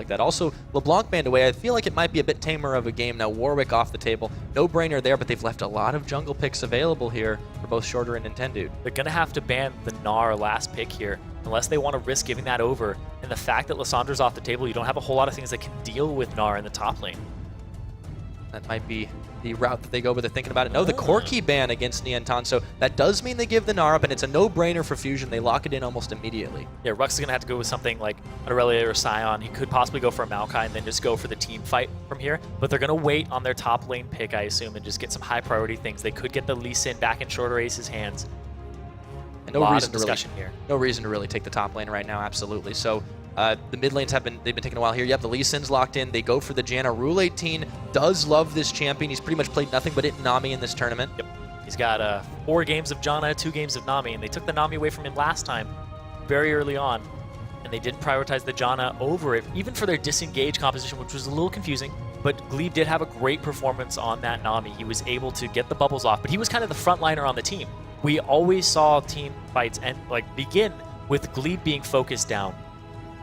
like that. Also, LeBlanc banned away. I feel like it might be a bit tamer of a game now. Warwick off the table. No brainer there, but they've left a lot of jungle picks available here for both Shorter and Nintendo. They're going to have to ban the Gnar last pick here, unless they want to risk giving that over. And the fact that Lissandra's off the table, you don't have a whole lot of things that can deal with Gnar in the top lane. That might be the route that they go, but they're thinking about it. No, the Corki ban against Niantan, so that does mean they give the Gnar up, and it's a no-brainer for Fusion. They lock it in almost immediately. Yeah, Rux is going to have to go with something like an Aurelia or Scion. He could possibly go for a Maokai and then just go for the team fight from here, but they're going to wait on their top lane pick, I assume, and just get some high-priority things. They could get the Lee Sin back in Shorter Ace's hands. And no reason to really take the top lane right now, absolutely. So the mid lanes they've been taking a while here. Yep, the Lee Sin's locked in. They go for the Janna. Rule 18 does love this champion. He's pretty much played nothing but it Nami in this tournament. Yep. He's got 4 games of Janna, 2 games of Nami, and they took the Nami away from him last time, very early on, and they did prioritize the Janna over it, even for their disengage composition, which was a little confusing. But Glebe did have a great performance on that Nami. He was able to get the bubbles off, but he was kind of the frontliner on the team. We always saw team fights begin with Glebe being focused down.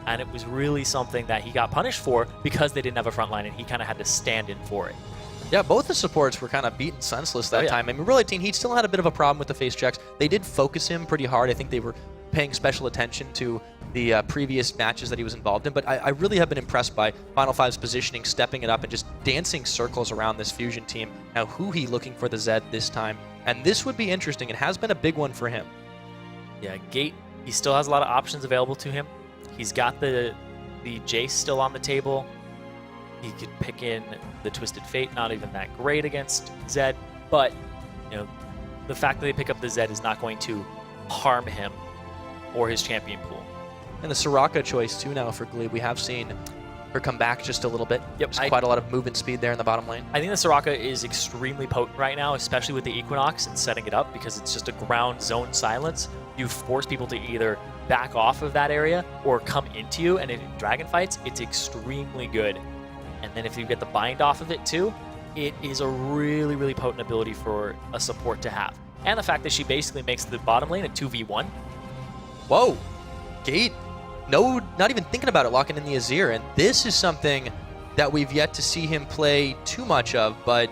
And it was really something that he got punished for because they didn't have a front line and he kind of had to stand in for it. Yeah, both the supports were kind of beaten senseless that time. I mean, Rule 18, he still had a bit of a problem with the face checks. They did focus him pretty hard. I think they were paying special attention to the previous matches that he was involved in. But I really have been impressed by Final Five's positioning, stepping it up, and just dancing circles around this Fusion team. Now, Huhi looking for the Zed this time. And this would be interesting. It has been a big one for him. Yeah, Gate, he still has a lot of options available to him. He's got the Jace still on the table. He could pick in the Twisted Fate, not even that great against Zed, but the fact that they pick up the Zed is not going to harm him or his champion pool. And the Soraka choice too now for Glebe. We have seen her come back just a little bit. Yep, There's quite a lot of movement speed there in the bottom lane. I think the Soraka is extremely potent right now, especially with the Equinox and setting it up, because it's just a ground zone silence. You force people to either back off of that area or come into you, and in dragon fights, it's extremely good. And then if you get the bind off of it too, it is a really, really potent ability for a support to have. And the fact that she basically makes the bottom lane a 2v1. Whoa, Gate, no, not even thinking about it, locking in the Azir, and this is something that we've yet to see him play too much of, but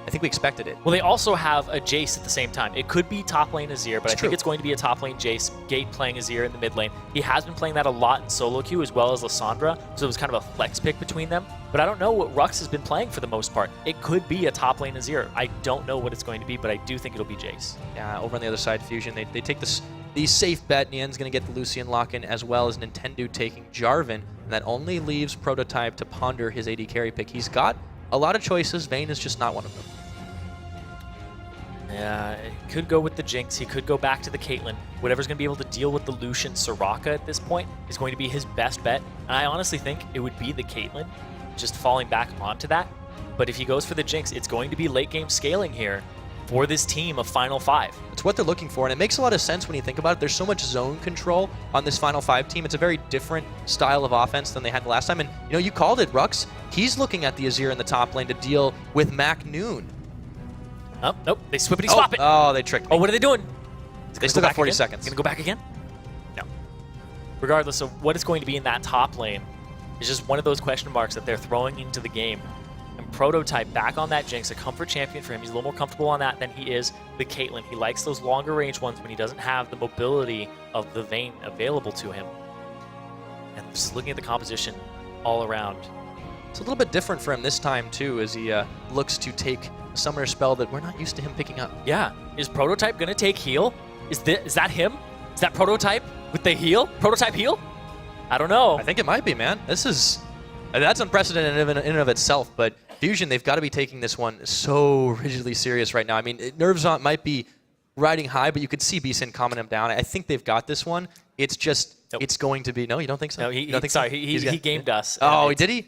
I think we expected it. Well, they also have a Jace at the same time. It could be top lane Azir, but I think it's going to be a top lane Jace, Gate playing Azir in the mid lane. He has been playing that a lot in solo queue as well as Lissandra, so it was kind of a flex pick between them. But I don't know what Rux has been playing for the most part. It could be a top lane Azir. I don't know what it's going to be, but I do think it'll be Jace. Yeah, over on the other side, Fusion, they take the safe bet. Nian's going to get the Lucian lock-in, as well as Nintendo taking Jarvan, and that only leaves Prototype to ponder his AD carry pick. He's got a lot of choices. Vayne is just not one of them. Yeah, it could go with the Jinx. He could go back to the Caitlyn. Whatever's going to be able to deal with the Lucian Soraka at this point is going to be his best bet. And I honestly think it would be the Caitlyn, just falling back onto that. But if he goes for the Jinx, it's going to be late game scaling here for this team of Final Five. It's what they're looking for, and it makes a lot of sense when you think about it. There's so much zone control on this Final Five team. It's a very different style of offense than they had last time. And you called it, Rux. He's looking at the Azir in the top lane to deal with Mac Noon. Oh, nope. They swippity swap it. Oh, they tricked me. Oh, what are they doing? They still got 40 seconds. Going to go back again? No. Regardless of what is going to be in that top lane, it's just one of those question marks that they're throwing into the game. And Prototype back on that Jinx, a comfort champion for him. He's a little more comfortable on that than he is the Caitlyn. He likes those longer range ones when he doesn't have the mobility of the Vayne available to him. And just looking at the composition all around. It's a little bit different for him this time, too, as he looks to take a summoner spell that we're not used to him picking up. Yeah. Is Prototype going to take heal? Is that him? Is that Prototype with the heal? Prototype heal? I don't know. I think it might be, man. That's unprecedented in and of itself, but Fusion, they've got to be taking this one so rigidly serious right now. I mean, nerves might be riding high, but you could see BSIN calming him down. I think they've got this one. It's just, it's going to be, no, you don't think so? No, he gamed us. Oh, did he?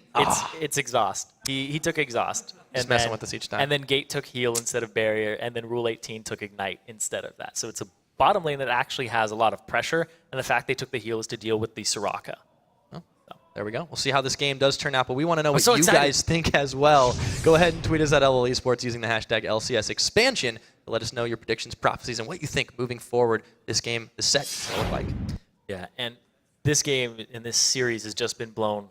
It's exhaust. He took exhaust. Just messing with us each time. And then Gate took heal instead of barrier, and then Rule 18 took ignite instead of that. So it's a bottom lane that actually has a lot of pressure, and the fact they took the heal is to deal with the Soraka. There we go. We'll see how this game does turn out, but we want to know what you guys think as well. Go ahead and tweet us at LL Esports using the hashtag LCS expansion to let us know your predictions, prophecies, and what you think moving forward this game, this set, will look like. Yeah, and this game in this series has just been blown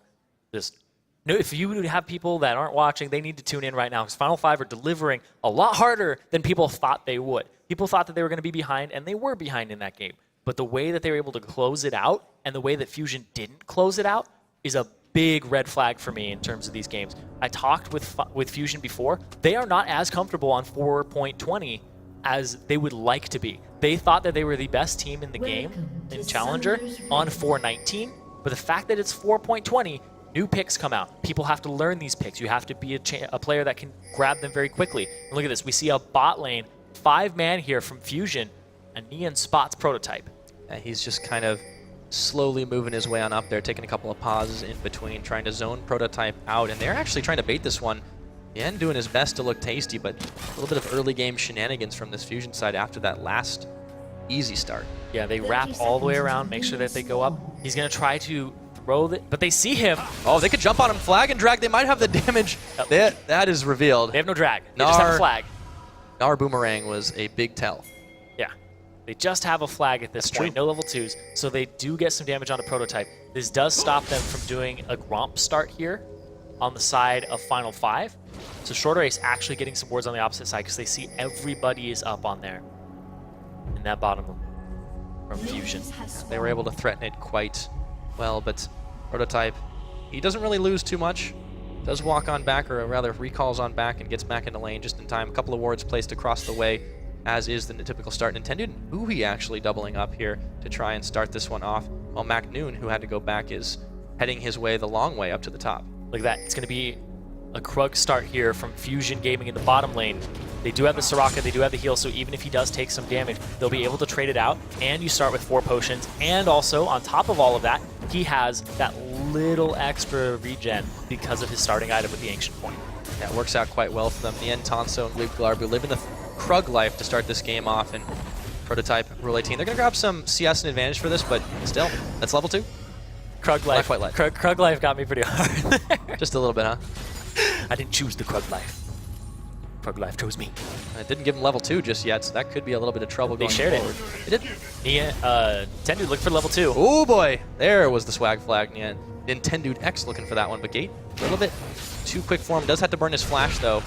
just no. If you have people that aren't watching, they need to tune in right now because Final Five are delivering a lot harder than people thought they would. People thought that they were going to be behind, and they were behind in that game. But the way that they were able to close it out and the way that Fusion didn't close it out is a big red flag for me in terms of these games. I talked with Fusion before. They are not as comfortable on 4.20 as they would like to be. They thought that they were the best team in the game in Challenger on 4.19, but the fact that it's 4.20, new picks come out. People have to learn these picks. You have to be a player that can grab them very quickly. And look at this. We see a bot lane, 5-man here from Fusion, and Neon spots Prototype. Yeah, he's just kind of slowly moving his way on up there, taking a couple of pauses in between, trying to zone Prototype out, and they're actually trying to bait this one. Yen doing his best to look tasty, but a little bit of early game shenanigans from this Fusion side after that last easy start. Yeah, they wrap all the way around, make sure that they go up. He's going to try to throw it, but they see him. Oh, they could jump on him, flag and drag. They might have the damage. That is revealed. They have no drag. They just have a flag. Nar Boomerang was a big tell. Yeah, they just have a flag at this point, no level 2s, so they do get some damage on the Prototype. This does stop them from doing a Gromp start here on the side of Final 5. So Shorter Ace actually getting some wards on the opposite side because they see everybody is up on there in that bottom from Fusion. They were able to threaten it quite well, but Prototype, he doesn't really lose too much. Does walk on back, or rather recalls on back and gets back into lane just in time. A couple of wards placed across the way, as is the typical start. Nintendo and Uhi actually doubling up here to try and start this one off, while Mac Noon, who had to go back, is heading his way the long way up to the top. Look at that. It's going to be a Krug start here from Fusion Gaming in the bottom lane. They do have the Soraka, they do have the heal, so even if he does take some damage, they'll be able to trade it out, and you start with 4 potions, and also, on top of all of that, he has that little extra regen because of his starting item with the Ancient Point. That works out quite well for them. Nien, Tanso, and Glebe Glarbu living the Krug life to start this game off, and Prototype, Rule 18. They're going to grab some CS and advantage for this, but still, that's level 2. Krug life. Not quite life. Krug life got me pretty hard. Just a little bit, huh? I didn't choose the Krug life. Krug life chose me. It didn't give him level 2 just yet, so that could be a little bit of trouble going forward. They shared it. They did. Nintendo look for level 2. Oh boy, there was the swag flag. Nintendo X looking for that one, but Gate a little bit too quick for him. Does have to burn his flash though.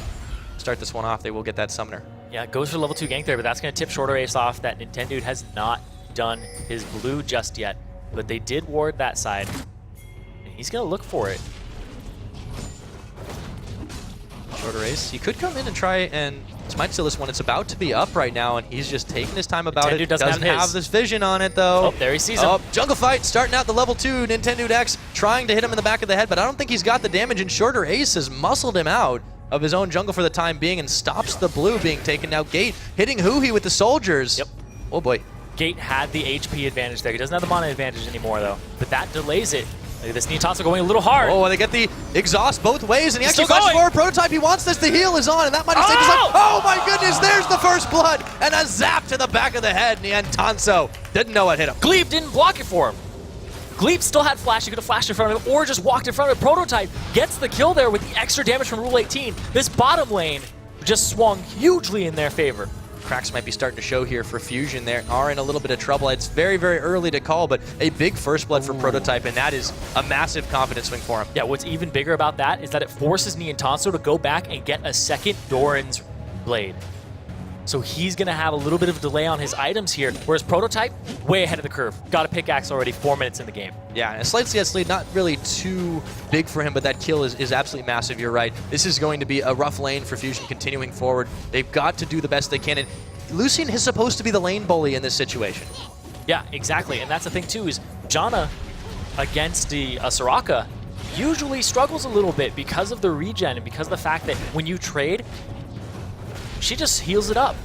Start this one off, they will get that summoner. Yeah, goes for level 2 gank there, but that's going to tip Shorter Ace off that Nintendo has not done his blue just yet. But they did ward that side, and he's going to look for it. Shorter Ace, he could come in and try and might steal this one. It's about to be up right now, and he's just taking his time about Nintendo it. Doesn't have this vision on it though. Oh, there he sees him. Oh, jungle fight starting out the level 2. Nintendo X trying to hit him in the back of the head, but I don't think he's got the damage, and Shorter Ace has muscled him out of his own jungle for the time being and stops the blue being taken. Now Gate hitting Huhi with the soldiers. Yep. Oh boy. Gate had the HP advantage there. He doesn't have the mana advantage anymore though, but that delays it. Look at this, Niatatsu going a little hard. Oh, and they get the exhaust both ways, and he He's actually flashes forward. Prototype, he wants this. The heal is on, and that might have saved his life. Oh my goodness, there's the first blood, and a zap to the back of the head. Nien Tanso didn't know what hit him. Glebe didn't block it for him. Glebe still had flash. He could have flashed in front of him or just walked in front of it. Prototype gets the kill there with the extra damage from Rule 18. This bottom lane just swung hugely in their favor. Cracks might be starting to show here for Fusion. They are in a little bit of trouble. It's very, very early to call, but a big first blood for Prototype, and that is a massive confidence swing for him. Yeah, what's even bigger about that is that it forces Nien Tanso to go back and get a second Doran's blade. So he's going to have a little bit of a delay on his items here, whereas Prototype, way ahead of the curve. Got a pickaxe already 4 minutes in the game. Yeah, and a slight CS lead, not really too big for him, but that kill is absolutely massive. You're right. This is going to be a rough lane for Fusion continuing forward. They've got to do the best they can, and Lucian is supposed to be the lane bully in this situation. Yeah, exactly, and that's the thing too, is Janna against the Soraka usually struggles a little bit because of the regen and because of the fact that when you trade, she just heals it up,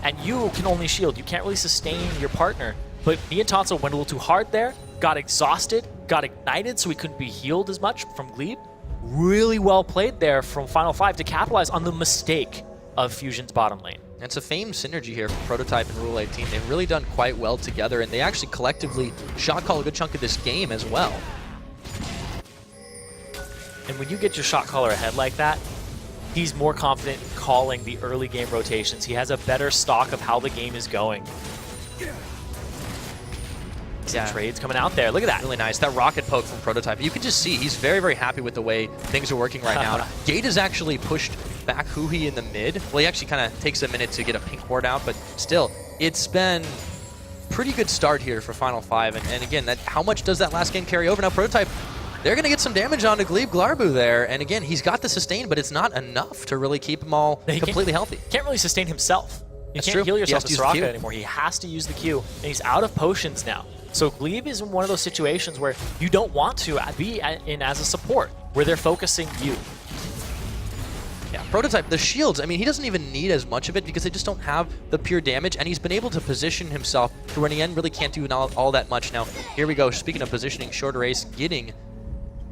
and you can only shield. You can't really sustain your partner. But Nien Tanso went a little too hard there, got exhausted, got ignited, so he couldn't be healed as much from Glebe. Really well played there from Final 5 to capitalize on the mistake of Fusion's bottom lane. It's a famed synergy here for Prototype and Rule 18. They've really done quite well together, and they actually collectively shot call a good chunk of this game as well. And when you get your shot caller ahead like that, he's more confident in calling the early game rotations. He has a better stock of how the game is going. Some trades coming out there. Look at that. Really nice. That rocket poke from Prototype. You can just see he's very, very happy with the way things are working right now. Gate has actually pushed back Huhi in the mid. Well, he actually kind of takes a minute to get a pink ward out, but still, it's been pretty good start here for Final 5. And again, how much does that last game carry over? Now, Prototype, they're going to get some damage onto Glebe Glarbu there. And again, he's got the sustain, but it's not enough to really keep him all completely healthy. Can't really sustain himself. You can't heal yourself with Soraka anymore. He has to use the Q, and he's out of potions now. So Glebe is in one of those situations where you don't want to be in as a support, where they're focusing you. Yeah, Prototype, the shields, I mean, he doesn't even need as much of it because they just don't have the pure damage, and he's been able to position himself to where in the end really can't do all that much. Now, here we go. Speaking of positioning, Shorter Ace getting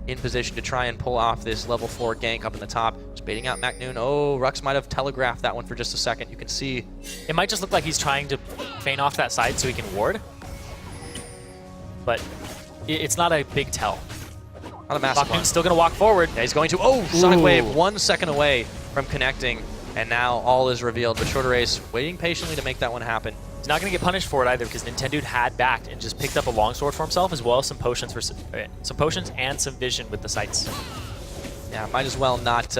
in position to try and pull off this level 4 gank up in the top. Just baiting out MacNoon. Oh, Rux might have telegraphed that one for just a second. You can see. It might just look like he's trying to feint off that side so he can ward. But it's not a big tell. Not a massive one. Still going to walk forward. Yeah, he's going to. Oh, Sonic Wave 1 second away from connecting. And now all is revealed. But Shorter Ace waiting patiently to make that one happen. He's not going to get punished for it either because Nintendo had backed and just picked up a longsword for himself as well as some potions and some vision with the sights. Yeah, might as well not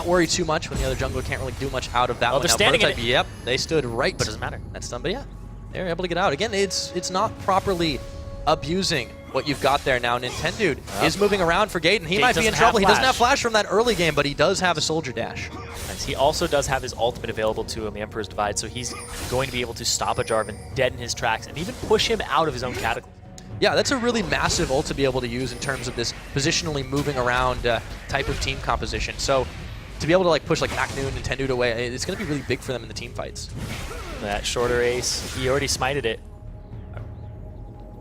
worry too much when the other jungler can't really do much out of that one. They're standing in it. Yep, they stood right. But it doesn't matter. That's done, but yeah, they're able to get out. Again, it's not properly abusing what you've got there now. Nintendo is moving around for Gate, and he might be in trouble. He doesn't have flash from that early game, but he does have a soldier dash. Nice. He also does have his ultimate available to him, the Emperor's Divide, so he's going to be able to stop a Jarvan dead in his tracks and even push him out of his own cataclysm. Yeah, that's a really massive ult to be able to use in terms of this positionally moving around type of team composition. So to be able to like push like MacNoon and Nintendo away, it's going to be really big for them in the team fights. That Shorter Ace, he already smited it.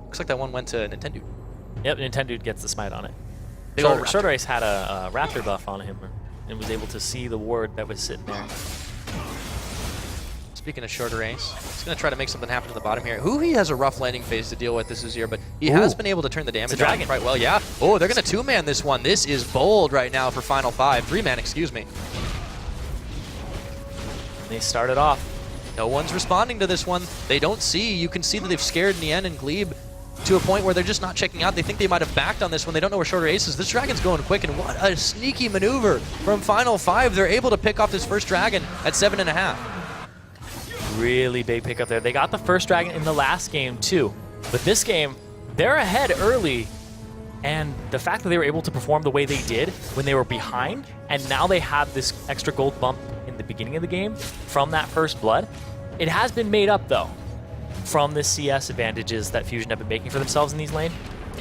Looks like that one went to Nintendo. Yep, Nintendo gets the smite on it. Shorter Ace had a Raptor buff on him and was able to see the ward that was sitting there. Speaking of Shorter Ace, he's going to try to make something happen to the bottom here. Huhi has a rough landing phase to deal with this year, but he has been able to turn the damage on quite well. Yeah. Oh, they're going to two-man this one. This is bold right now for Final 5. Three-man, excuse me. They started off. No one's responding to this one. They don't see. You can see that they've scared Nien and Glebe to a point where they're just not checking out. They think they might have backed on this one. They don't know where Shorter Ace is. This dragon's going quick, and what a sneaky maneuver from Final 5. They're able to pick off this first dragon at 7.5. Really big pickup there. They got the first dragon in the last game too, but this game, they're ahead early, and the fact that they were able to perform the way they did when they were behind, and now they have this extra gold bump in the beginning of the game from that first blood, it has been made up though from the CS advantages that Fusion have been making for themselves in these lanes,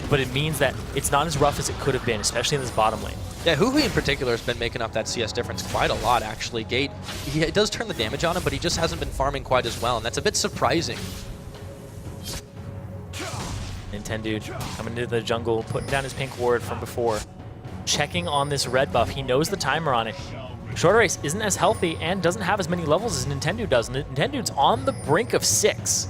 but it means that it's not as rough as it could have been, especially in this bottom lane. Yeah, Huhi in particular has been making up that CS difference quite a lot, actually. Gate, he does turn the damage on him, but he just hasn't been farming quite as well, and that's a bit surprising. Nintendo coming into the jungle, putting down his pink ward from before, checking on this red buff. He knows the timer on it. Shorter Ace isn't as healthy and doesn't have as many levels as Nintendo does. Nintendo's on the brink of 6.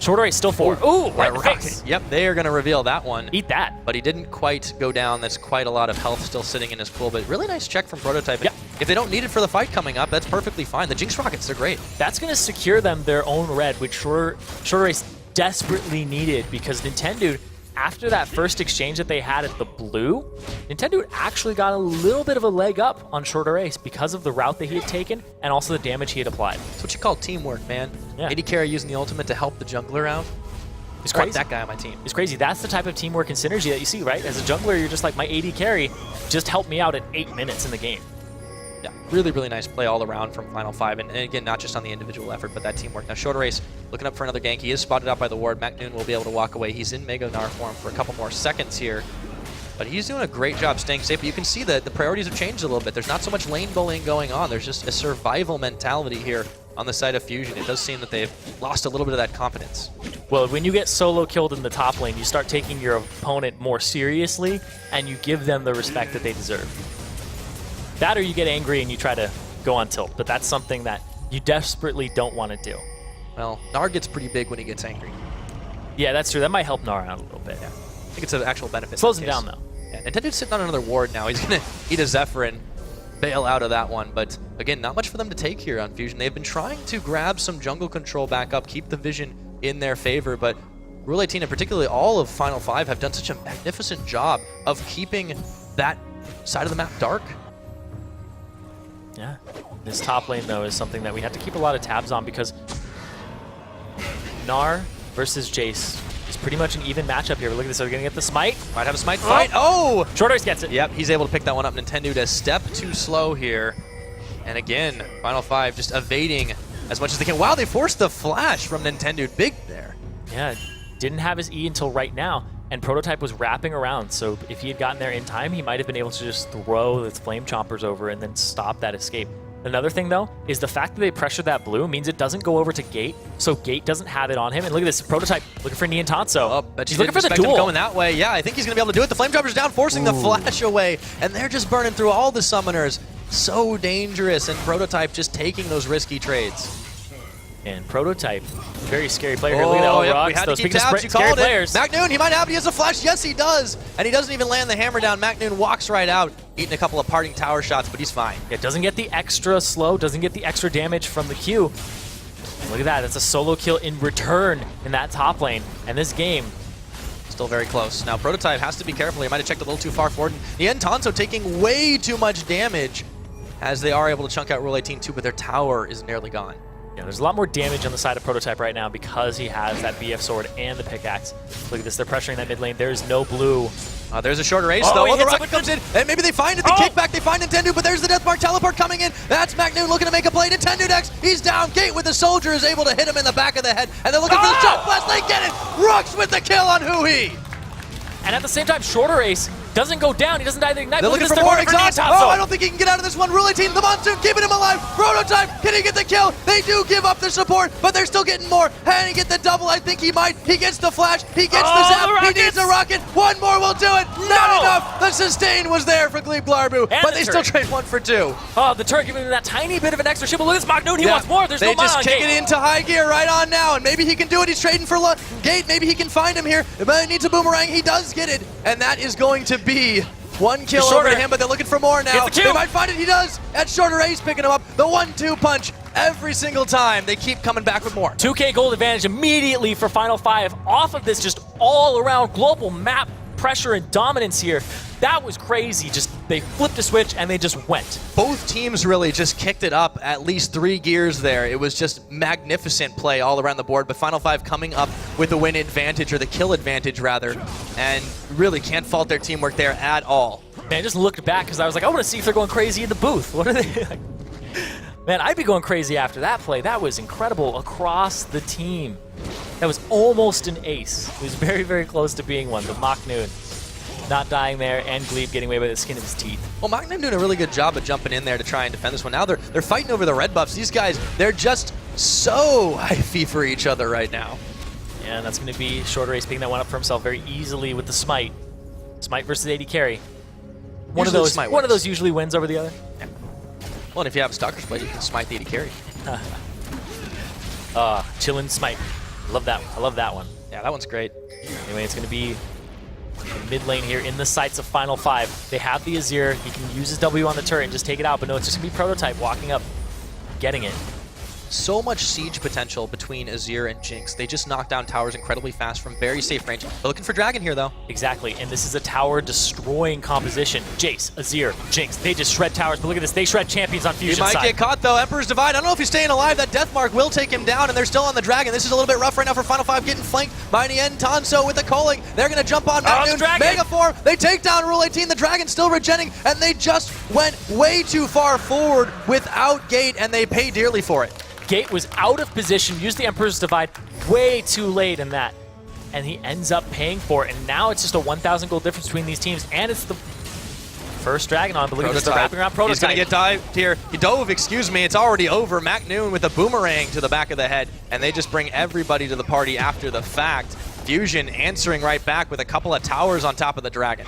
Shorter Ace still 4. Ooh, right in the face. Yep, they are going to reveal that one. Eat that. But he didn't quite go down. That's quite a lot of health still sitting in his pool. But really nice check from Prototype. Yep. If they don't need it for the fight coming up, that's perfectly fine. The Jinx Rockets, they're great. That's going to secure them their own red, which Shorter Ace desperately needed, because Nintendo, after that first exchange that they had at the blue, Nintendo actually got a little bit of a leg up on Shorter Ace because of the route that he had taken and also the damage he had applied. That's what you call teamwork, man. Yeah. AD carry using the ultimate to help the jungler out. It's crazy. That guy on my team. It's crazy. That's the type of teamwork and synergy that you see, right? As a jungler, you're just like, my AD carry just helped me out at 8 minutes in the game. Yeah, really, really nice play all around from Final 5. And again, not just on the individual effort, but that teamwork. Now, Shorter Ace looking up for another gank. He is spotted out by the ward. MacNoon will be able to walk away. He's in Mega Gnar form for a couple more seconds here. But he's doing a great job staying safe. But you can see that the priorities have changed a little bit. There's not so much lane bullying going on. There's just a survival mentality here on the side of Fusion. It does seem that they've lost a little bit of that confidence. Well, when you get solo killed in the top lane, you start taking your opponent more seriously, and you give them the respect that they deserve. That, or you get angry and you try to go on tilt, but that's something that you desperately don't want to do. Well, Gnar gets pretty big when he gets angry. Yeah, that's true. That might help Gnar out a little bit. Yeah. I think it's an actual benefit. Slows him down, though. Yeah, Nintendo's sitting on another ward now. He's going to eat a Zephyr and bail out of that one. But again, not much for them to take here on Fusion. They've been trying to grab some jungle control back up, keep the vision in their favor, but Roulette Team, and particularly all of Final 5, have done such a magnificent job of keeping that side of the map dark. Yeah. This top lane, though, is something that we have to keep a lot of tabs on because Gnar versus Jace is pretty much an even matchup here. But look at this. Are we going to get the smite? Might have a smite fight. Oh! Short Ice gets it. Yep, he's able to pick that one up. Nintendo to step too slow here. And again, Final 5 just evading as much as they can. Wow, they forced the flash from Nintendo. Big there. Yeah, didn't have his E until right now. And Prototype was wrapping around, so if he had gotten there in time, he might have been able to just throw his Flame Chompers over and then stop that escape. Another thing, though, is the fact that they pressured that blue means it doesn't go over to Gate, so Gate doesn't have it on him. And look at this, Prototype looking for Nian Tanso. Oh, but he's looking for the duel. Him going that way. Yeah, I think he's going to be able to do it. The Flame Chopper's down, forcing the flash away, and they're just burning through all the summoners. So dangerous, and Prototype just taking those risky trades. And Prototype, very scary player here. Look at that, yep, rocks. we had to keep tabs. You scary called players. it. MacNoon, he might have. He has a flash. Yes, he does. And he doesn't even land the hammer down. MacNoon walks right out, eating a couple of parting tower shots, but he's fine. It doesn't get the extra slow, doesn't get the extra damage from the Q. And look at that. That's a solo kill in return in that top lane. And this game, still very close. Now, Prototype has to be careful. He might have checked a little too far forward. Nian Tanso taking way too much damage as they are able to chunk out Roulette Team 2, but their tower is nearly gone. yeah, there's a lot more damage on the side of Prototype right now because he has that BF sword and the pickaxe. Look at this. They're pressuring that mid lane. There's no blue. There's a shorter ace, though. Oh, the rocket comes in, and maybe they find it. The kickback, they find Nintendo, but there's the Deathmark teleport coming in. That's MacNoon looking to make a play. Nintendo Dex, he's down. Gate with the soldier is able to hit him in the back of the head, and they're looking for the shot blast. They get it. Rux with the kill on Hui. And at the same time, shorter ace doesn't go down. He doesn't die to the ignite. They're looking for more exhaust. Oh, I don't think he can get out of this one. Roulette Team, the Monsoon, keeping him alive. Prototype, can he get the kill? They do give up the support, but they're still getting more. Can he get the double? I think he might. He gets the flash. He gets the zap. He needs a rocket. One more will do it. No! Not enough. The sustain was there for Glebe Glarbu, but they still trade 1 for 2. Oh, the turret giving him that tiny bit of an extra shield. But look at this MacNoon. He wants more. There's no mana on Gate. They just kick it into high gear right on now, and maybe he can do it. He's trading for Gate. Maybe he can find him here, but he needs a boomerang. He does get it, and that is going to be 1 kill over to him, but they're looking for more now. They might find it. He does. That shorter ace picking him up. The 1-2 punch every single time. They keep coming back with more. 2K gold advantage immediately for Final 5 off of this just all-around global map pressure and dominance here. That was crazy. Just they flipped a switch and they just went. Both teams really just kicked it up at least 3 gears there. It was just magnificent play all around the board, but Final 5 coming up with the win advantage, or the kill advantage rather, and really can't fault their teamwork there at all. Man, I just looked back because I was like, I want to see if they're going crazy in the booth. What are they like? Man, I'd be going crazy after that play. That was incredible across the team. That was almost an ace. It was very, very close to being one, but MacNoon not dying there, and Glebe getting away by the skin of his teeth. Well, MacNoon doing a really good job of jumping in there to try and defend this one. Now they're fighting over the red buffs. These guys, they're just so hyphy for each other right now. Yeah, and that's going to be Shorter Ace picking that one up for himself very easily with the smite. Smite versus AD carry. One of those usually wins over the other. Yeah. Well, and if you have a Stalker's Blade, you can smite the AD carry. Chillin' smite. Love that. I love that one. Yeah, that one's great. Anyway, it's going to be mid lane here in the sights of Final 5. They have the Azir. He can use his W on the turret and just take it out, but no, it's just going to be Prototype walking up, getting it. So much siege potential between Azir and Jinx. They just knock down towers incredibly fast from very safe range. They're looking for Dragon here, though. Exactly, and this is a tower-destroying composition. Jace, Azir, Jinx, they just shred towers, but look at this. They shred champions on Fusion side. He might get caught, though. Emperor's Divide. I don't know if he's staying alive. That Deathmark will take him down, and they're still on the Dragon. This is a little bit rough right now for Final 5, getting flanked by Nian Tanso with the calling. They're going to jump on MacNoon. Mega Form. They take down Rule 18. The Dragon still regenning, and they just went way too far forward without Gate, and they pay dearly for it. Gate was out of position, used the Emperor's Divide way too late in that, and he ends up paying for it. And now it's just a 1,000 gold difference between these teams, and it's the first Dragon on. But look at this, they're wrapping around Prototype. He's going to get dived here. He dove, excuse me. It's already over. MacNoon with a boomerang to the back of the head, and they just bring everybody to the party after the fact. Fusion answering right back with a couple of towers on top of the Dragon.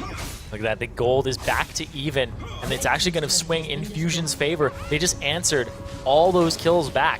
Look at that, the gold is back to even, and it's actually going to swing in Fusion's favor. They just answered all those kills back,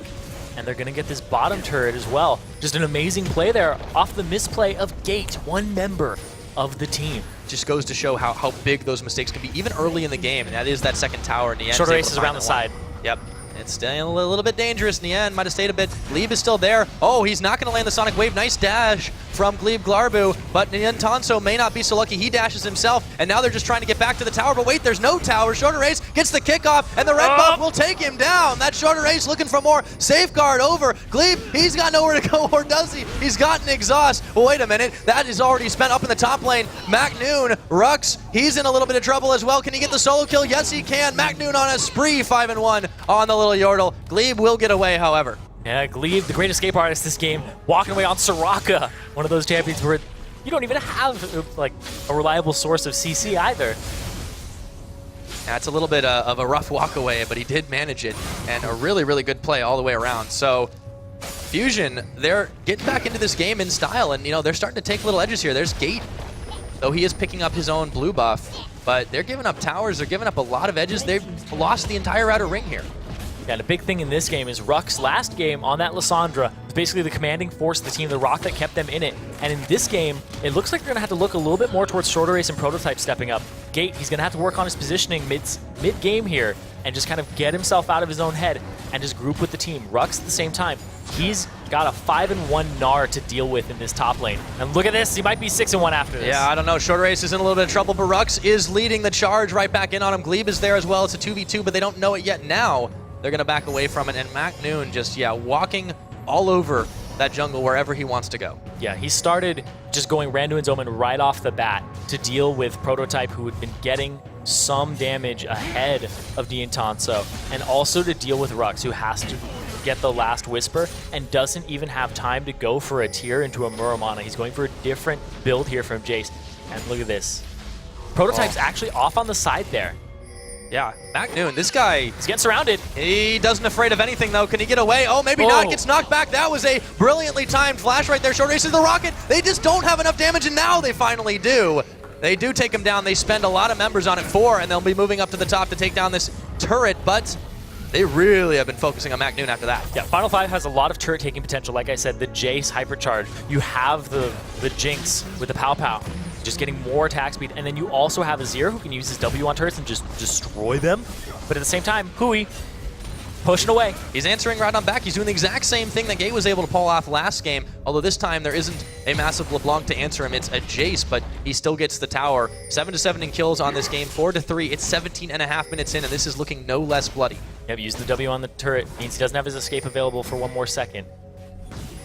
and they're going to get this bottom turret as well. Just an amazing play there off the misplay of Gate, one member of the team. Just goes to show how big those mistakes can be, even early in the game, and that is that second tower in the end. Shorter Ace is around the side. Yep. It's still a little bit dangerous in the end. Might have stayed a bit. Glebe is still there. Oh, he's not going to land the Sonic Wave. Nice dash from Glebe Glarbu, but Niantonso may not be so lucky. He dashes himself, and now they're just trying to get back to the tower. But wait, there's no tower. Shorter Race gets the kickoff, and the red buff will take him down. That Shorter Race looking for more. Safeguard over. Glebe, he's got nowhere to go, or does he? He's got an exhaust. Well, wait a minute. That is already spent up in the top lane. MacNoon, Rux, he's in a little bit of trouble as well. Can he get the solo kill? Yes, he can. MacNoon on a spree, 5-1 on the little Yordle. Glebe will get away, however. Yeah, Glebe, the great escape artist this game, walking away on Soraka, one of those champions where you don't even have like a reliable source of CC either. That's a little bit of a rough walk away, but he did manage it, and a really, really good play all the way around. So Fusion, they're getting back into this game in style, and they're starting to take little edges here. There's Gate, though he is picking up his own blue buff, but they're giving up towers, they're giving up a lot of edges. They've lost the entire outer ring here. Yeah, and a big thing in this game is Rux last game on that Lissandra was basically the commanding force of the team, the rock that kept them in it. And in this game, it looks like they're going to have to look a little bit more towards Shorter Race and Prototype stepping up. Gate, he's going to have to work on his positioning mid-game here and just kind of get himself out of his own head and just group with the team. Rux at the same time, he's got a 5-1 Gnar to deal with in this top lane. And look at this, he might be 6-1 after this. Yeah, I don't know. Shorter Race is in a little bit of trouble, but Rux is leading the charge right back in on him. Glebe is there as well. It's a 2v2, but they don't know it yet now. They're going to back away from it, and MacNoon just, walking all over that jungle wherever he wants to go. Yeah, he started just going Randuin's Omen right off the bat to deal with Prototype, who had been getting some damage ahead of Niantonso, and also to deal with Rux, who has to get the last Whisper and doesn't even have time to go for a tier into a Muramana. He's going for a different build here from Jace, and look at this. Prototype's actually off on the side there. Yeah, MacNoon, this guy... He's getting surrounded. He doesn't afraid of anything, though. Can he get away? Oh, maybe not. Gets knocked back. That was a brilliantly timed flash right there. Short Race to the rocket. They just don't have enough damage, and now they finally do. They do take him down. They spend a lot of members on it, 4, and they'll be moving up to the top to take down this turret, but they really have been focusing on MacNoon after that. Yeah, Final 5 has a lot of turret taking potential. Like I said, the Jace hypercharge. You have the Jinx with the Pow Pow, just getting more attack speed, and then you also have Azir who can use his W on turrets and just destroy them. But at the same time, Hui pushing away. He's answering right on back. He's doing the exact same thing that Gate was able to pull off last game, although this time there isn't a massive LeBlanc to answer him. It's a Jace, but he still gets the tower. 7-7 in kills on this game, 4-3. It's 17.5 minutes in, and this is looking no less bloody. Yep, use the W on the turret. Means he doesn't have his escape available for one more second.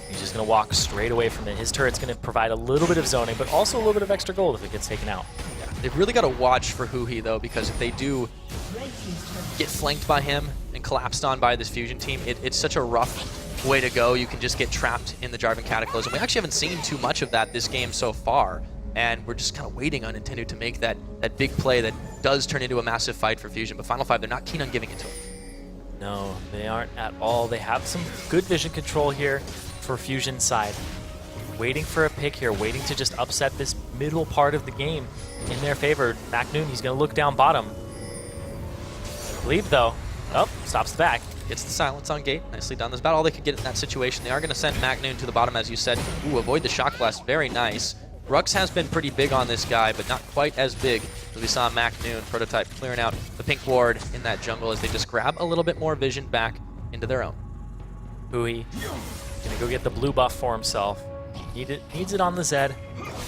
He's just going to walk straight away from it. His turret's going to provide a little bit of zoning, but also a little bit of extra gold if it gets taken out. Yeah, they've really got to watch for Hui, though, because if they do get flanked by him and collapsed on by this Fusion team, it's such a rough way to go. You can just get trapped in the Jarvan Cataclysm. We actually haven't seen too much of that this game so far, and we're just kind of waiting on Nintendo to make that big play that does turn into a massive fight for Fusion. But Final 5, they're not keen on giving it to him. No, they aren't at all. They have some good vision control here for Fusion's side. Waiting for a pick here, waiting to just upset this middle part of the game in their favor. MacNoon, he's going to look down bottom. Leave though. Oh, stops the back. Gets the silence on Gate. Nicely done. That's about all they could get in that situation. They are going to send MacNoon to the bottom, as you said. Ooh, avoid the shock blast. Very nice. Rux has been pretty big on this guy, but not quite as big as we saw MacNoon. Prototype clearing out the pink ward in that jungle as they just grab a little bit more vision back into their own. Hui gonna go get the blue buff for himself. Needs it on the Zed,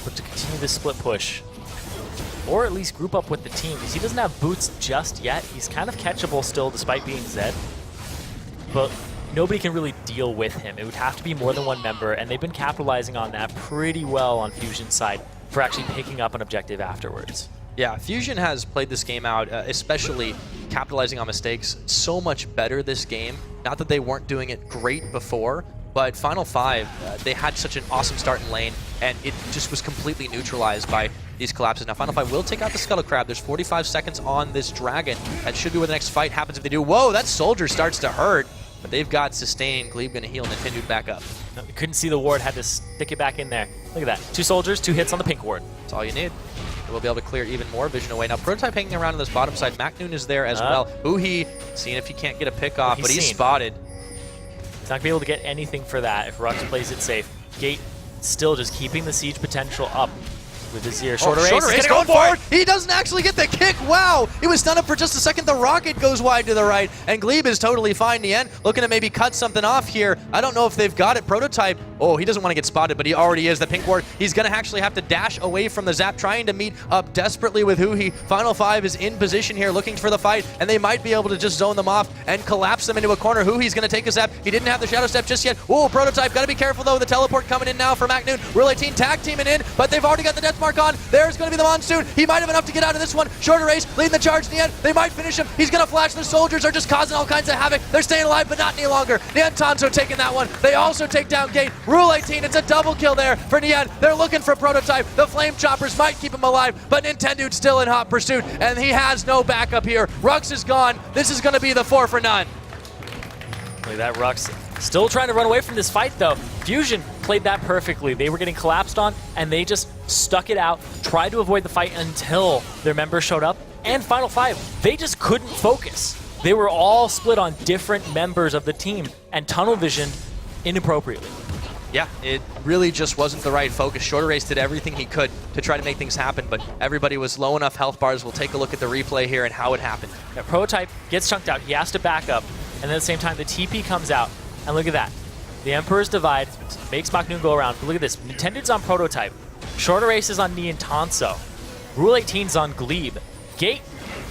but to continue this split push. Or at least group up with the team, because he doesn't have boots just yet. He's kind of catchable still despite being Zed. But nobody can really deal with him. It would have to be more than one member, and they've been capitalizing on that pretty well on Fusion's side for actually picking up an objective afterwards. Yeah, Fusion has played this game out, especially capitalizing on mistakes, so much better this game. Not that they weren't doing it great before, but Final 5, they had such an awesome start in lane, and it just was completely neutralized by these collapses. Now, Final 5 will take out the Scuttle Crab. There's 45 seconds on this Dragon. That should be where the next fight happens if they do. Whoa, that Soldier starts to hurt, but they've got sustain. Glebe going to heal and then Tindude back up. You couldn't see the ward, had to stick it back in there. Look at that. 2 soldiers, 2 hits on the pink ward. That's all you need. We'll be able to clear even more vision away. Now, Prototype hanging around on this bottom side. MacNoon is there as well. Uhi seeing if he can't get a pick off, but he's spotted. He's not going to be able to get anything for that if Rux plays it safe. Gate still just keeping the siege potential up. The Vizier, shorter ace, shorter he's ace gonna going go for forward. He doesn't actually get the kick. Wow. He was stunned up for just a second. The rocket goes wide to the right, and Glebe is totally fine in the end. Looking to maybe cut something off here. I don't know if they've got it. Prototype. Oh, he doesn't want to get spotted, but he already is. The pink ward. He's going to actually have to dash away from the zap, trying to meet up desperately with Huhi. Final 5 is in position here, looking for the fight, and they might be able to just zone them off and collapse them into a corner. Huhi's going to take a zap. He didn't have the shadow step just yet. Oh, Prototype. Got to be careful, though. The teleport coming in now for MacNoon. Relay team tag teaming in, but they've already got the death mark on. There's going to be the Monsoon. He might have enough to get out of this one. Shorter race, leading the charge in the end. They might finish him. He's going to flash. The soldiers are just causing all kinds of havoc. They're staying alive, but not any longer. Nian Tanso taking that one. They also take down Gate. Rule 18, it's a double kill there for Nian. They're looking for Prototype. The Flame Choppers might keep him alive, but Nintendo's still in hot pursuit, and he has no backup here. Rux is gone. This is going to be the 4 for none. Look at that, Rux. Still trying to run away from this fight, though. Fusion played that perfectly. They were getting collapsed on, and they just stuck it out, tried to avoid the fight until their members showed up. And Final 5, they just couldn't focus. They were all split on different members of the team and tunnel vision inappropriately. Yeah, it really just wasn't the right focus. Shorter Race did everything he could to try to make things happen, but everybody was low enough health bars. We'll take a look at the replay here and how it happened. Yeah, Prototype gets chunked out. He has to back up, and then at the same time, the TP comes out. And look at that. The Emperor's Divide makes MacNoon go around. But look at this. Nintendo's on Prototype. Shorter Race is on Nian Tanso. Rule 18's on Glebe. Gate,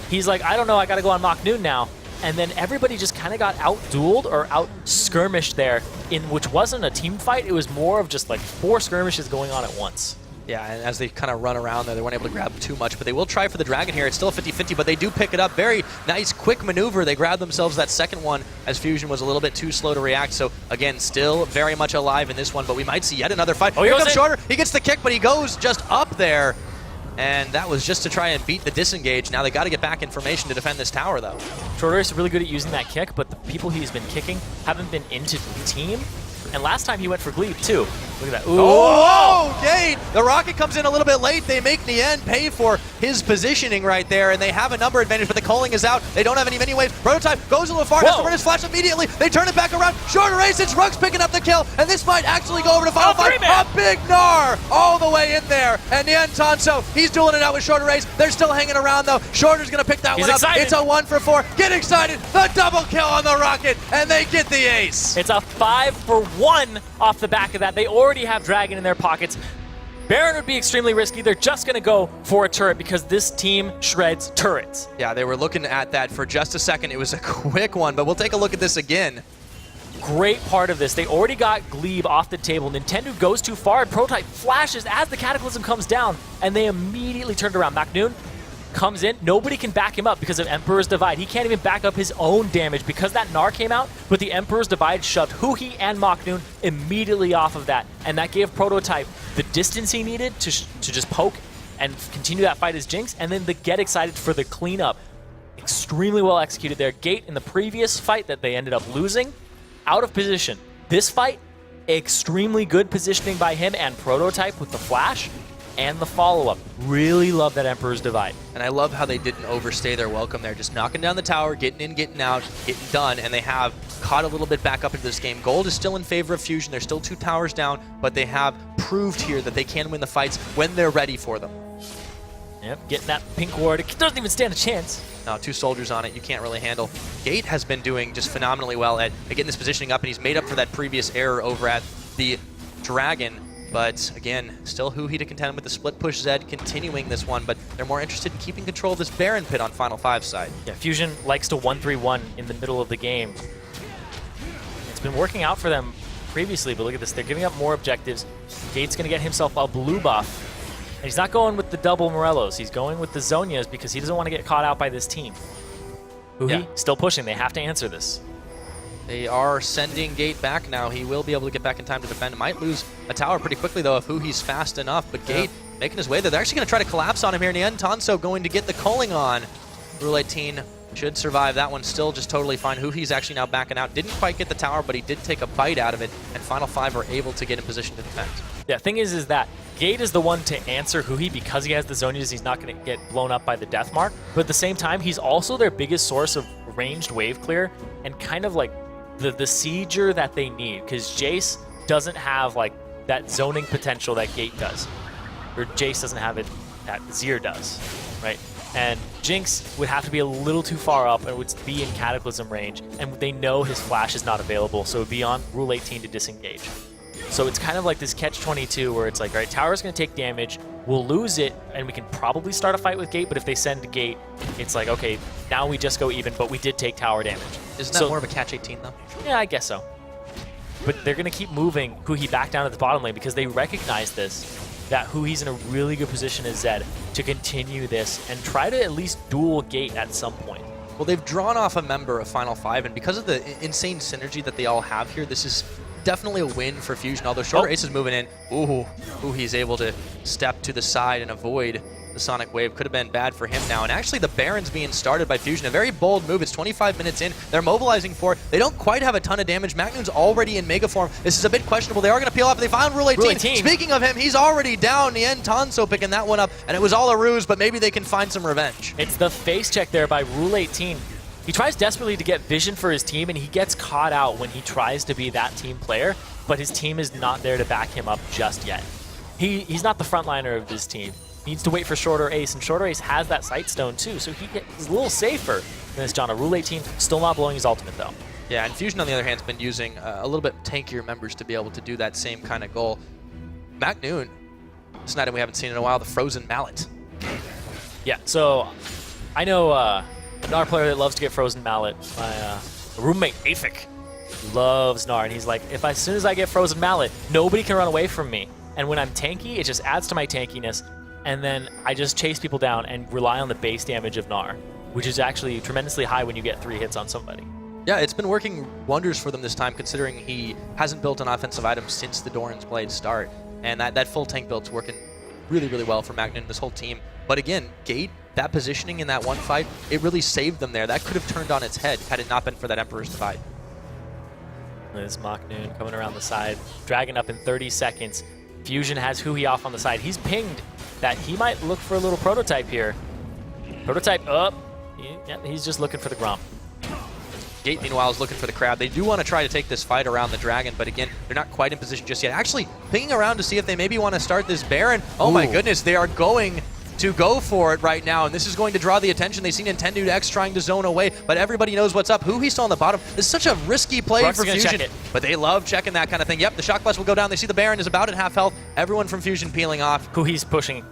he's like, I don't know, I gotta go on MacNoon now. And then everybody just kind of got out-dueled or out-skirmished there, in which wasn't a team fight. It was more of just like 4 skirmishes going on at once. Yeah, and as they kind of run around there, they weren't able to grab too much, but they will try for the Dragon here. It's still 50-50, but they do pick it up. Very nice, quick maneuver. They grab themselves that second one as Fusion was a little bit too slow to react. So, again, still very much alive in this one, but we might see yet another fight. Oh, here comes Shorter. He gets the kick, but he goes just up there. And that was just to try and beat the disengage. Now they got to get back information to defend this tower, though. Shorter is really good at using that kick, but the people he's been kicking haven't been into the team. And last time he went for Glebe, too. Look at that. Ooh. Oh, Gate! The rocket comes in a little bit late. They make Nian pay for his positioning right there, and they have a number advantage, but the culling is out. They don't have any mini waves. Prototype goes a little far. Has to burn his flash immediately. They turn it back around. Shorter Race, it's Rux picking up the kill, and this might actually go over to Final 5. A big Gnar all the way in there. And Nian Tanso, he's dueling it out with Shorter Race. They're still hanging around, though. Shorter's going to pick that one up. It's a 1 for 4. Get excited. The double kill on the rocket, and they get the ace. It's a 5 for 1 off the back of that. They already have Dragon in their pockets. Baron would be extremely risky. They're just going to go for a turret because this team shreds turrets. Yeah, they were looking at that for just a second. It was a quick one, but we'll take a look at this again. Great part of this. They already got Glebe off the table. Nintendo goes too far, and Prototype flashes as the Cataclysm comes down, and they immediately turned around. MacNoon comes in. Nobody can back him up because of Emperor's Divide. He can't even back up his own damage because that Gnar came out, but the Emperor's Divide shoved Huhi and MacNoon immediately off of that, and that gave Prototype the distance he needed to just poke and continue that fight as Jinx, and then the get excited for the cleanup. Extremely well executed there. Gate in the previous fight that they ended up losing, out of position. This fight, extremely good positioning by him and Prototype with the flash and the follow-up. Really love that Emperor's Divide. And I love how they didn't overstay their welcome there. Just knocking down the tower, getting in, getting out, getting done, and they have caught a little bit back up into this game. Gold is still in favor of Fusion. They're still 2 towers down, but they have proved here that they can win the fights when they're ready for them. Yep, getting that pink ward. It doesn't even stand a chance. No, 2 soldiers on it, you can't really handle. Gate has been doing just phenomenally well at getting this positioning up, and he's made up for that previous error over at the Dragon. But again, still Huhi to contend with the split push Zed continuing this one, but they're more interested in keeping control of this Baron pit on Final 5's side. Yeah, Fusion likes to 1-3-1 in the middle of the game. It's been working out for them previously, but look at this. They're giving up more objectives. Gate's going to get himself a blue buff. And he's not going with the double Morellos. He's going with the Zonias because he doesn't want to get caught out by this team. Huhi still pushing. They have to answer this. They are sending Gate back now. He will be able to get back in time to defend. Might lose a tower pretty quickly, though, if Huhi's fast enough. But Gate making his way there. They're actually going to try to collapse on him here in the end. Tanso going to get the culling on. Rule 18 should survive that one. Still just totally fine. Huhi's actually now backing out. Didn't quite get the tower, but he did take a bite out of it. And Final 5 are able to get in position to defend. Yeah, thing is that Gate is the one to answer Huhi because he has the Zonias. He's not going to get blown up by the death mark. But at the same time, he's also their biggest source of ranged wave clear and kind of like the sieger that they need, because Jace doesn't have like that zoning potential that Gate does. or Jace doesn't have it that Zir does, right? And Jinx would have to be a little too far up and would be in Cataclysm range, and they know his flash is not available, so it would be on Rule 18 to disengage. So it's kind of like this catch-22 where it's like, all right, tower's going to take damage, we'll lose it, and we can probably start a fight with Gate, but if they send Gate, it's like, okay, now we just go even, but we did take tower damage. Isn't that more of a catch-18, though? Yeah, I guess so. But they're going to keep moving Huhi back down to the bottom lane because they recognize this, that Huhi's in a really good position as Zed to continue this and try to at least duel Gate at some point. Well, they've drawn off a member of Final 5, and because of the insane synergy that they all have here, this is definitely a win for Fusion, although Shorter Ace is moving in. Ooh, he's able to step to the side and avoid the Sonic Wave. Could have been bad for him now. And actually, the Baron's being started by Fusion. A very bold move. It's 25 minutes in. They're mobilizing for it. They don't quite have a ton of damage. Magnoon's already in Mega Form. This is a bit questionable. They are going to peel off. They found Rule 18. Speaking of him, he's already down. The end, Tanso picking that one up. And it was all a ruse, but maybe they can find some revenge. It's the face check there by Rule 18. He tries desperately to get vision for his team, and he gets caught out when he tries to be that team player, but his team is not there to back him up just yet. He's not the frontliner of this team. He needs to wait for Shorter Ace, and Shorter Ace has that Sightstone too, so he's a little safer than this Janna. Rule 18 still not blowing his ultimate though. Yeah, and Fusion on the other hand has been using a little bit tankier members to be able to do that same kind of goal. Magnoon, it's an item we haven't seen in a while, the Frozen Mallet. Yeah, so I know another player that loves to get Frozen Mallet. My roommate, Afik, loves Gnar, and he's like, as soon as I get Frozen Mallet, nobody can run away from me. And when I'm tanky, it just adds to my tankiness, and then I just chase people down and rely on the base damage of Gnar, which is actually tremendously high when you get 3 hits on somebody. Yeah, it's been working wonders for them this time, considering he hasn't built an offensive item since the Doran's Blade start. And that full tank build's working really, really well for Magnoon and this whole team. But again, Gate, that positioning in that one fight, it really saved them there. That could have turned on its head had it not been for that Emperor's Divide. There's Magnoon coming around the side. Dragon up in 30 seconds. Fusion has Huhi off on the side. He's pinged that he might look for a little prototype here. Prototype up. He's just looking for the Gromp. Gate, meanwhile, is looking for the crab. They do want to try to take this fight around the Dragon, but again, they're not quite in position just yet. Actually, pinging around to see if they maybe want to start this Baron. Oh my goodness, they are going to go for it right now, and this is going to draw the attention. They see Nintendo X trying to zone away, but everybody knows what's up. Huhi's still on the bottom. This is such a risky play Brooks for Fusion, but they love checking that kind of thing. Yep, the Shock Blast will go down. They see the Baron is about at half health. Everyone from Fusion peeling off. Huhi's pushing.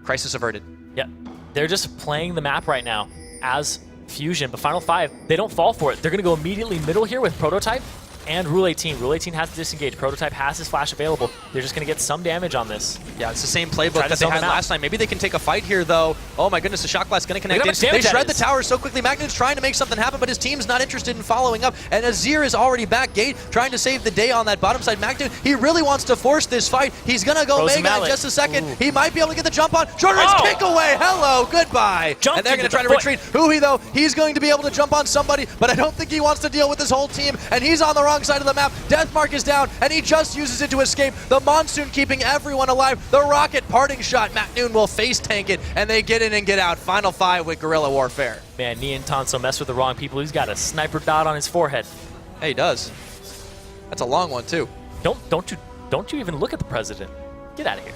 Crisis averted. Yep, they're just playing the map right now as Fusion, but Final 5, they don't fall for it. They're going to go immediately middle here with Prototype and Rule 18. Rule 18 has to disengage. Prototype has his flash available. They're just going to get some damage on this. Yeah, it's the same playbook that they had last time. Maybe they can take a fight here, though. Oh my goodness, the Shock Blast going to connect in. They shred the tower so quickly. Magnoon's trying to make something happen, but his team's not interested in following up. And Azir is already back. Gate trying to save the day on that bottom side. Magnoon, he really wants to force this fight. He's going to go Mega in just a second. He might be able to get the jump on. Shorter Ace kick away. Hello, goodbye. And they're going to try to retreat. Huhi, though, he's going to be able to jump on somebody, but I don't think he wants to deal with this whole team. And he's on the wrong side of the map. Deathmark is down, and he just uses it to escape. The Monsoon keeping everyone alive. The Rocket parting shot. Magnoon will face tank it, and they get in and get out. Final 5 with Guerrilla Warfare. Man, Nian Tanso messed with the wrong people. He's got a sniper dot on his forehead. Hey, he does. That's a long one, too. Don't you even look at the president. Get out of here.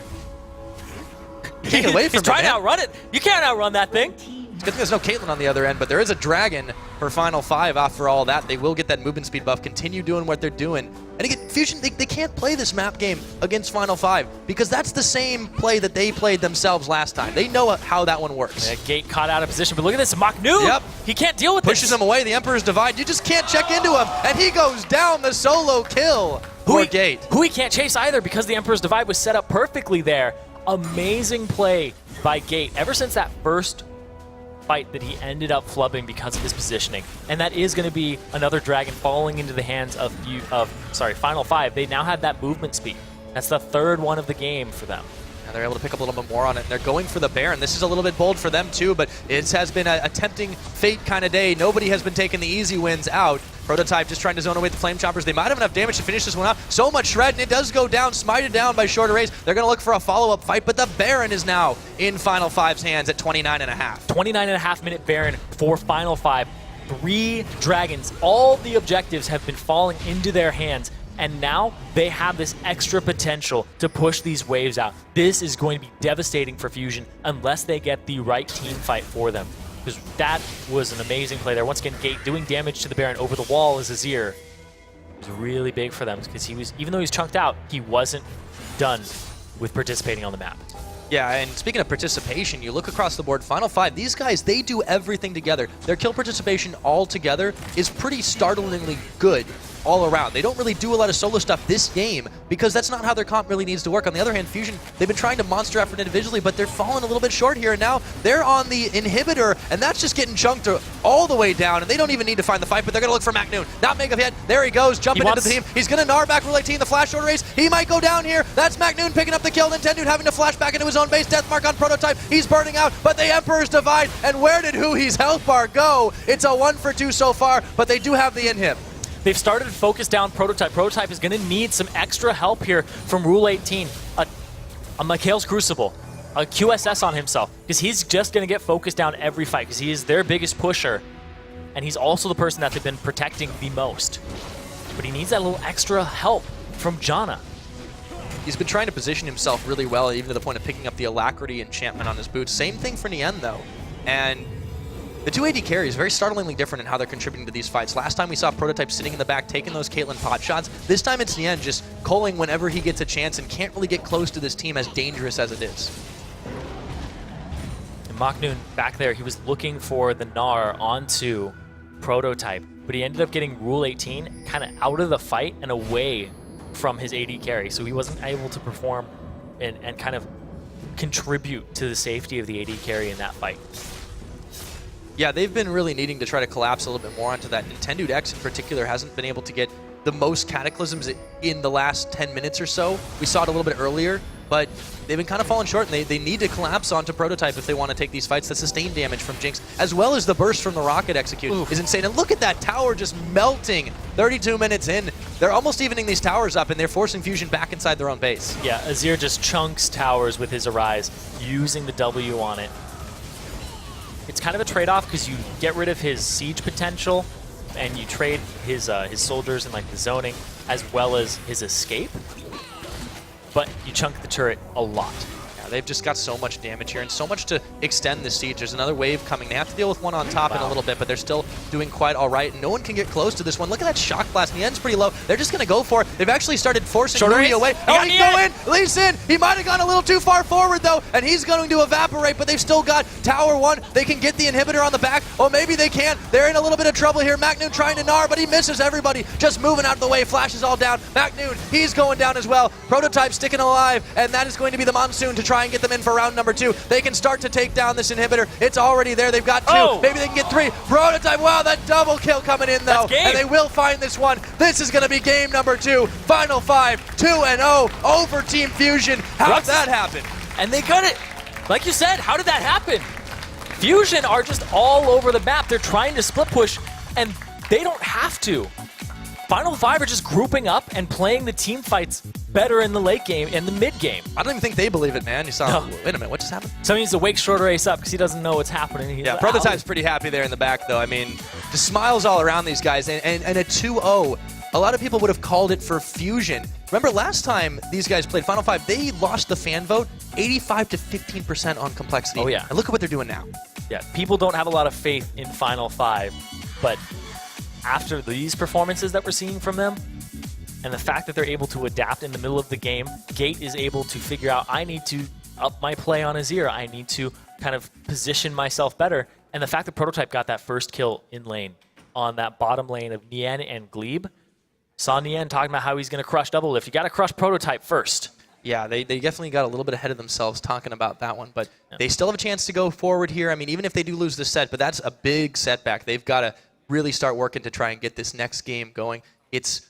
Take it away from him, He's trying to outrun it. You can't outrun that thing. It's good thing there's no Caitlyn on the other end, but there is a Dragon for Final 5 after all that. They will get that movement speed buff, continue doing what they're doing. And again, Fusion, they can't play this map game against Final 5 because that's the same play that they played themselves last time. They know how that one works. Yeah, Gate caught out of position, but look at this, Magnoon! Yep. He can't deal with this. Pushes him away, the Emperor's Divide. You just can't check into him, and he goes down the solo kill for Gate. Huhi can't chase either because the Emperor's Divide was set up perfectly there. Amazing play by Gate. Ever since that first fight that he ended up flubbing because of his positioning. And that is going to be another Dragon falling into the hands of Final 5. They now have that movement speed. That's the third one of the game for them. And they're able to pick up a little bit more on it. And they're going for the Baron. This is a little bit bold for them too, but it has been a tempting fate kind of day. Nobody has been taking the easy wins out. Prototype just trying to zone away the Flame Choppers. They might have enough damage to finish this one off. So much shred, and it does go down, smited down by Shorter Ace. They're going to look for a follow-up fight, but the Baron is now in Final 5's hands at 29.5. 29.5 minute Baron for Final 5. 3 Dragons. All the objectives have been falling into their hands. And now they have this extra potential to push these waves out. This is going to be devastating for Fusion unless they get the right team fight for them. Because that was an amazing play there. Once again, Gate doing damage to the Baron over the wall as Azir. It was really big for them because he was, even though he's chunked out, he wasn't done with participating on the map. Yeah, and speaking of participation, you look across the board, Final 5, these guys, they do everything together. Their kill participation all together is pretty startlingly good all around. They don't really do a lot of solo stuff this game because that's not how their comp really needs to work. On the other hand, Fusion, they've been trying to monster effort individually, but they're falling a little bit short here, and now they're on the inhibitor, and that's just getting chunked all the way down, and they don't even need to find the fight, but they're going to look for McNoon. Not make a hit. There he goes, jumping into the team. He's going to gnar back Roulette Team, the flash order race. He might go down here. That's McNoon picking up the kill. Nintendude having to flash back into his own base. Deathmark on Prototype. He's burning out, but the Emperor's Divide, and where did Hui's health bar go? It's a 1 for 2 so far, but they do have the inhib. They've started to focus down Prototype. Prototype is going to need some extra help here from Rule 18. A Mikhail's Crucible, a QSS on himself, because he's just going to get focused down every fight, because he is their biggest pusher, and he's also the person that they've been protecting the most. But he needs that little extra help from Janna. He's been trying to position himself really well, even to the point of picking up the Alacrity enchantment on his boots. Same thing for Nien, though. And the two AD carries very startlingly different in how they're contributing to these fights. Last time we saw Prototype sitting in the back, taking those Caitlyn pot shots. This time it's Nien just culling whenever he gets a chance and can't really get close to this team as dangerous as it is. And McNoon back there, he was looking for the Gnar onto Prototype, but he ended up getting Rule 18 kind of out of the fight and away from his AD carry, so he wasn't able to perform and kind of contribute to the safety of the AD carry in that fight. Yeah, they've been really needing to try to collapse a little bit more onto that. Nintendude X in particular hasn't been able to get the most cataclysms in the last 10 minutes or so. We saw it a little bit earlier, but they've been kind of falling short, and they need to collapse onto Prototype if they want to take these fights. The sustained damage from Jinx, as well as the burst from the rocket execute, is insane. And look at that tower just melting 32 minutes in. They're almost evening these towers up, and they're forcing Fusion back inside their own base. Yeah, Azir just chunks towers with his Arise, using the W on it. It's kind of a trade-off because you get rid of his siege potential and you trade his soldiers and like the zoning as well as his escape, but you chunk the turret a lot. Yeah, they've just got so much damage here and so much to extend the siege. There's another wave coming. They have to deal with one on top in a little bit, but they're still doing quite all right. No one can get close to this one. Look at that shock blast. Nien's pretty low. They're just going to go for it. They've actually started forcing Rui away. Oh, he can go in. Lee Sin. He might have gone a little too far forward, though, and he's going to evaporate, but they've still got Tower 1. They can get the inhibitor on the back. Oh, maybe they can't. They're in a little bit of trouble here. McNoon trying to gnar, but he misses everybody. Just moving out of the way. Flashes all down. McNoon, he's going down as well. Prototype sticking alive, and that is going to be the Monsoon to try and get them in for round number 2. They can start to take down this inhibitor. It's already there. They've got 2. Oh. Maybe they can get 3. Prototype, wow, that double kill coming in, though. And they will find this one. This is going to be game number 2. Final 5, 2-0 over Team Fusion. How did that happen? And they got it. Like you said, how did that happen? Fusion are just all over the map. They're trying to split push, and they don't have to. Final 5 are just grouping up and playing the team fights better in the late game and the mid game. I don't even think they believe it, man. You saw, wait a minute, what just happened? So he needs to wake Short Race up because he doesn't know what's happening. He's yeah, Prototype's pretty happy there in the back, though. I mean, the smiles all around these guys, and a 2-0. A lot of people would have called it for Fusion. Remember, last time these guys played Final 5, they lost the fan vote 85 to 15% on complexity. Oh, yeah. And look at what they're doing now. Yeah, people don't have a lot of faith in Final 5, but after these performances that we're seeing from them, and the fact that they're able to adapt in the middle of the game, Gate is able to figure out, I need to up my play on Azir. I need to kind of position myself better. And the fact that Prototype got that first kill in lane on that bottom lane of Nien and Glebe, saw Nien talking about how he's going to crush double lift. You got to crush Prototype first. Yeah, they definitely got a little bit ahead of themselves talking about that one, but they still have a chance to go forward here. I mean, even if they do lose this set, but that's a big setback. They've got to really start working to try and get this next game going. It's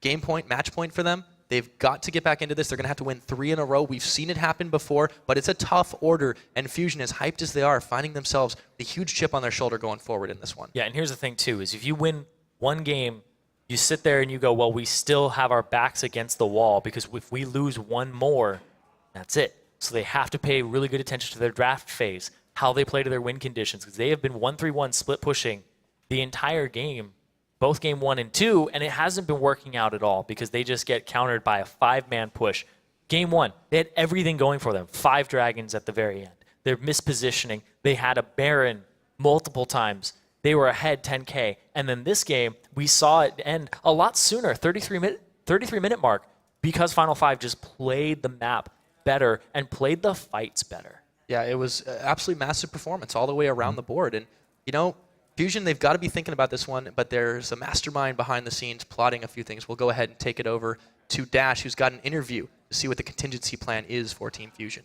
game point, match point for them. They've got to get back into this. They're going to have to win 3 in a row. We've seen it happen before, but it's a tough order, and Fusion, as hyped as they are, finding themselves the huge chip on their shoulder going forward in this one. Yeah, and here's the thing, too, is if you win one game, you sit there and you go, well, we still have our backs against the wall because if we lose one more, that's it. So they have to pay really good attention to their draft phase, how they play to their win conditions, because they have been 1-3-1 split pushing the entire game both game 1 and 2, and it hasn't been working out at all because they just get countered by a 5-man push. Game 1, they had everything going for them. 5 dragons at the very end. They're mispositioning. They had a Baron multiple times. They were ahead 10K. And then this game, we saw it end a lot sooner, 33-minute mark, because Final 5 just played the map better and played the fights better. Yeah, it was absolutely massive performance all the way around the board. And, you know, Fusion, they've got to be thinking about this one, but there's a mastermind behind the scenes plotting a few things. We'll go ahead and take it over to Dash, who's got an interview to see what the contingency plan is for Team Fusion.